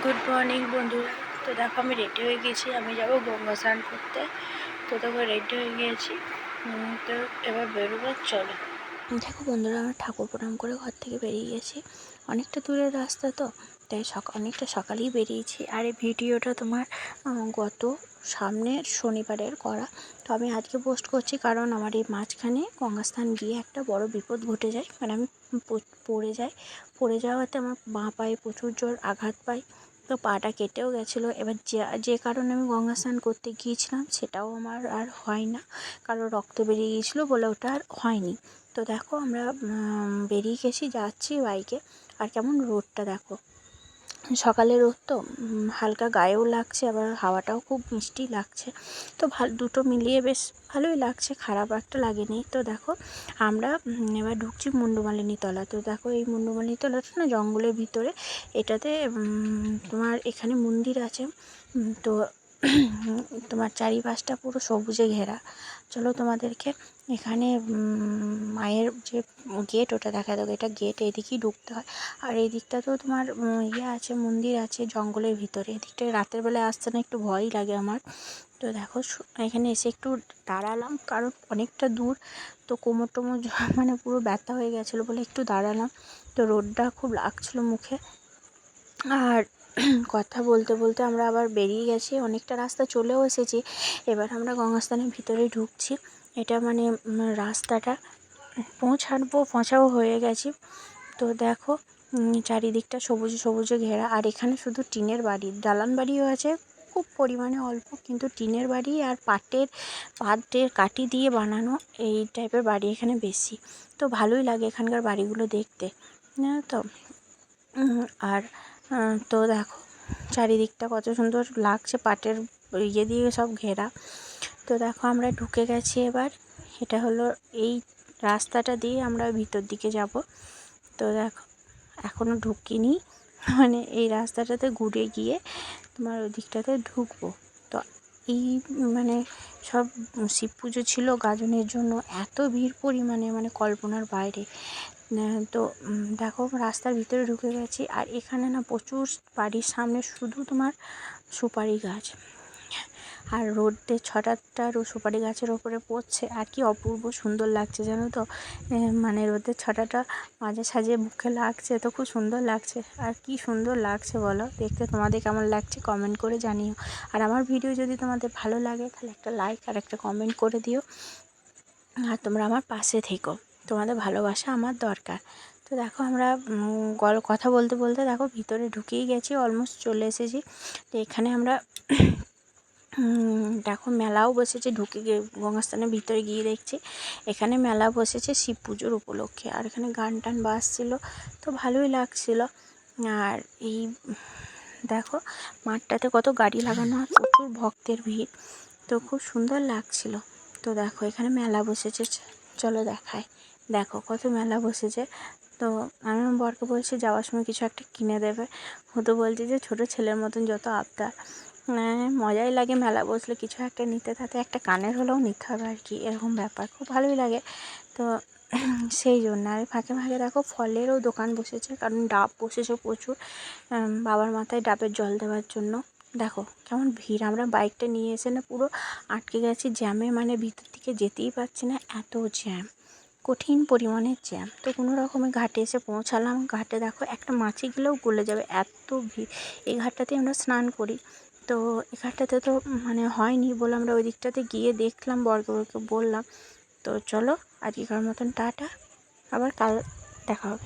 Good morning বন্ধুরা। তো দেখো আমি রেডি হয়ে গেছি, আমি যাব গঙ্গা স্নান করতে। তো দেখো রেডি হয়ে গিয়েছি। তো এবার বেরোবো, চলো। দেখো বন্ধুরা, আমরা ঠাকুর প্রণাম করে ঘর থেকে বেরিয়ে গেছি। অনেকটা দূরের রাস্তা, তো তাই অনেকটা সকালেই বেরিয়েছি। আর এই ভিডিওটা তোমার গত সামনের শনিবারের করা। তো আমি আজকে পোস্ট করছি কারণ আমার এই মাঝখানে গঙ্গাস্থান গিয়ে একটা বড় বিপদ ঘটে যায়। মানে আমি পড়ে যাওয়াতে আমার বাঁ পায়ে প্রচুর জোর আঘাত পাই। তো পাটা কেটেও গেছিলো। এবার যে কারণে আমি গঙ্গা স্নান করতে গিয়েছিলাম সেটাও আমার আর হয় না, কারণ রক্ত বেরিয়ে গিয়েছিলো বলে ওটা আর হয়নি। তো দেখো আমরা বেরিয়ে গেছি, যাচ্ছি বাইকে। আর কেমন রোদটা দেখো, সকালের রোদ তো হালকা গায়েও লাগছে, আবার হাওয়াটাও খুব মিষ্টি লাগছে। তো দুটো মিলিয়ে বেশ ভালোই লাগছে, খারাপ একটা লাগেনি। তো দেখো আমরা এবার ঢুকছি মুন্ডমালিনী তলা। তো দেখো এই মুন্ডমালিনী তলাটা না জঙ্গলের ভিতরে। এটাতে তোমার এখানে মন্দির আছে। তো তোমার চারিপাশটা পুরো সবুজে ঘেরা। চলো তোমাদেরকে এখানে মায়ের যে গেট ওটা দেখা দেবো। এটা গেট, এদিকেই ঢুকতে হয়। আর এই দিকটা তো তোমার ইয়ে আছে, মন্দির আছে জঙ্গলের ভিতরে। এদিকটায় রাতের বেলায় আসতে না একটু ভয়ই লাগে আমার। তো দেখো এখানে এসে একটু দাঁড়ালাম, কারণ অনেকটা দূর। তো কোমর টোমর মানে পুরো ব্যথা হয়ে গেছিলো বলে একটু দাঁড়ালাম। তো রোদটা খুব লাগছিলো মুখে। আর কথা বলতে বলতে আমরা আবার বেরিয়ে গেছি, অনেকটা রাস্তা চলেও এসেছি। এবার আমরা গঙ্গাস্থানের ভিতরে ঢুকছি। এটা মানে রাস্তাটা পৌঁছাও হয়ে গেছি। তো দেখো চারিদিকটা সবুজে সবুজে ঘেরা। আর এখানে শুধু টিনের বাড়ি, দালান বাড়িও আছে খুব পরিমাণে অল্প, কিন্তু টিনের বাড়ি আর পাটের কাঠি দিয়ে বানানো এই টাইপের বাড়ি এখানে বেশি। তো ভালোই লাগে এখানকার বাড়িগুলো দেখতে, তো আর তো দেখো চারিদিকটা কত সুন্দর লাগছে, পাটের ইয়ে দিয়ে সব ঘেরা। তো দেখো আমরা ঢুকে গেছি এবার। এটা হলো এই রাস্তাটা দিয়ে আমরা ভিতর দিকে যাব। তো দেখো এখনও ঢুকিনি, মানে এই রাস্তাটাতে ঘুরে গিয়ে তোমার ওই দিকটাতে ঢুকবো। তো এই মানে সব শিব পুজো ছিল গাজনের জন্য, এত ভিড় পরিমাণে মানে কল্পনার বাইরে। তো দেখো রাস্তার ভিতরে ঢুকে গেছি। আর এখানে না প্রচুর বাড়ির সামনে শুধু তোমার সুপারি গাছ, আর রোদের ছটাটা সুপারি গাছের ওপরে পড়ছে। আর কি অপূর্ব সুন্দর লাগছে জানো তো, মানে রোদের ছটাটা মাঝে সাঝে মুখে লাগছে, তো খুব সুন্দর লাগছে। আর কি সুন্দর লাগছে বলো দেখতে, তোমাদের কেমন লাগছে কমেন্ট করে জানিও। আর আমার ভিডিও যদি তোমাদের ভালো লাগে তাহলে একটা লাইক আর একটা কমেন্ট করে দিও। আর তোমরা আমার পাশে থেকো, তোমাদের ভালোবাসা আমার দরকার। তো দেখো আমরা কথা বলতে বলতে দেখো ভিতরে ঢুকেই গেছি, অলমোস্ট চলে এসেছি। তো এখানে আমরা দেখো মেলাও বসেছে। ঢুকে গিয়ে গঙ্গাস্থানের ভিতরে গিয়ে দেখছি এখানে মেলা বসেছে শিব পুজোর উপলক্ষে। আর এখানে গান টান বাজছিল, তো ভালোই লাগছিল। আর এই দেখো মাঠটাতে কত গাড়ি লাগানো, আর প্রচুর ভক্তের ভিড়, তো খুব সুন্দর লাগছিল। তো দেখো এখানে মেলা বসেছে, চলো দেখায়। দেখো কত মেলা বসেছে। তো আমি আমার বরকে বলছি যাওয়ার সময় কিছু একটা কিনে দেবে। ও তো বলছে যে ছোটো ছেলের মতন যত আবদার। মজাই লাগে মেলা বসলে কিছু একটা নিতে, তাতে একটা কানের হলেও নিতে হবে আর কি, এরকম ব্যাপার খুব ভালোই লাগে। তো সেই জন্য। আর ফাঁকে ফাঁকে দেখো ফলেরও দোকান বসেছে, কারণ ডাব বসেছে প্রচুর বাবার মাথায় ডাবের জল দেওয়ার জন্য। দেখো কেমন ভিড়, আমরা বাইকটা নিয়ে এসে না পুরো আটকে গেছি জ্যামে, মানে ভিতর দিকে যেতেই পারছি না, এত জ্যাম, কঠিন পরিমাণের জ্যাম। তো কোনো রকমে ঘাটে এসে পৌঁছালাম। ঘাটে দেখো একটা মাছি গেলেও গলে যাবে, এত ভিড়। এই ঘাটটাতেই আমরা স্নান করি। তো এই ঘাটটাতে তো মানে হয়নি বলে আমরা ওই দিকটাতে গিয়ে দেখলাম, বরকে বললাম। তো চলো আজকের মতন টাটা, আবার কাল দেখা হবে।